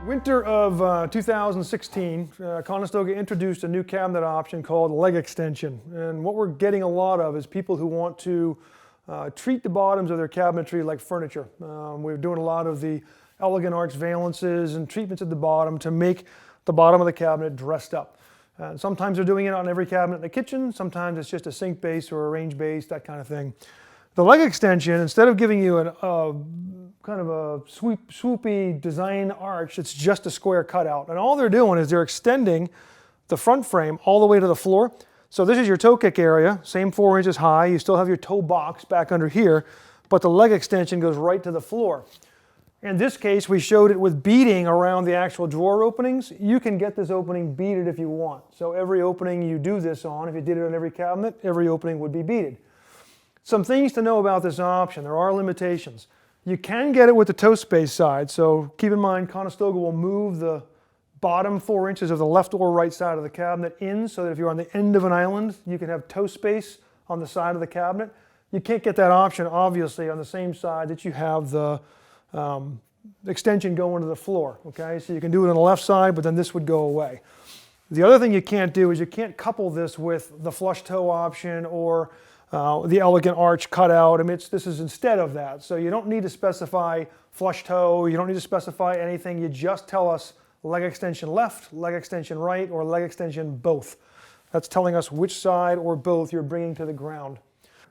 Winter of 2016, Conestoga introduced a new cabinet option called leg extension. And what we're getting a lot of is people who want to treat the bottoms of their cabinetry like furniture. We're doing a lot of the elegant arch valances and treatments at the bottom to make the bottom of the cabinet dressed up. Sometimes they're doing it on every cabinet in the kitchen, sometimes it's just a sink base or a range base, that kind of thing. The leg extension, instead of giving you kind of a swoopy design arch, it's just a square cutout. And all they're doing is they're extending the front frame all the way to the floor. So this is your toe kick area, same 4 inches high. You still have your toe box back under here, but the leg extension goes right to the floor. In this case, we showed it with beading around the actual drawer openings. You can get this opening beaded if you want. So every opening you do this on, if you did it on every cabinet, every opening would be beaded. Some things to know about this option. There are limitations. You can get it with the toe space side, so keep in mind Conestoga will move the bottom 4 inches of the left or right side of the cabinet in so that if you're on the end of an island, you can have toe space on the side of the cabinet. You can't get that option, obviously, on the same side that you have the extension going to the floor, okay? So you can do it on the left side, but then this would go away. The other thing you can't do is you can't couple this with the flush toe option or the elegant arch cutout. I mean, this is instead of that. So you don't need to specify flush toe, you don't need to specify anything. You just tell us leg extension left, leg extension right, or leg extension both. That's telling us which side or both you're bringing to the ground.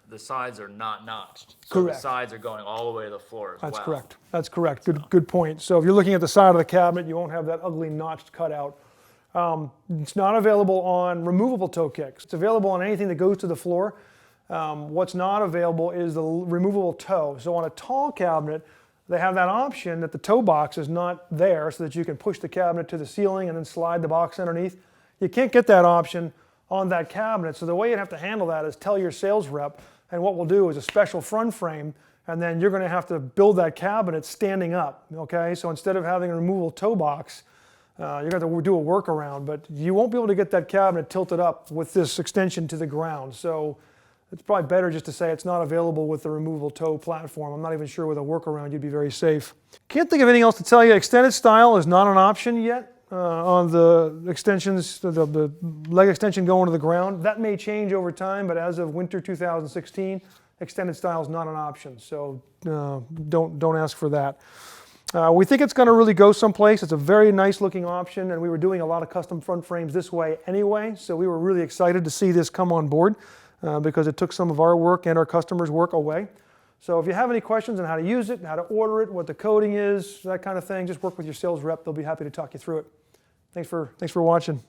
The sides are not notched. So correct. The sides are going all the way to the floor as That's well. correct. That's correct. Good point. So if you're looking at the side of the cabinet, you won't have that ugly notched cutout. It's not available on removable toe kicks. It's available on anything that goes to the floor. What's not available is the removable toe. So on a tall cabinet, they have that option that the toe box is not there so that you can push the cabinet to the ceiling and then slide the box underneath. You can't get that option on that cabinet. So the way you have to handle that is tell your sales rep, and what we'll do is a special front frame, and then you're going to have to build that cabinet standing up, okay? So instead of having a removable toe box, you're going to have to do a workaround, but you won't be able to get that cabinet tilted up with this extension to the ground. So it's probably better just to say it's not available with the removable toe platform. I'm not even sure with a workaround you'd be very safe. Can't think of anything else to tell you. Extended style is not an option yet on the extensions, the leg extension going to the ground. That may change over time, but as of winter 2016, extended style is not an option. So don't ask for that. We think it's going to really go someplace. It's a very nice looking option, and we were doing a lot of custom front frames this way anyway, so we were really excited to see this come on board. Because it took some of our work and our customers' work away. So if you have any questions on how to use it, how to order it, what the coding is, that kind of thing, just work with your sales rep. They'll be happy to talk you through it. Thanks for watching.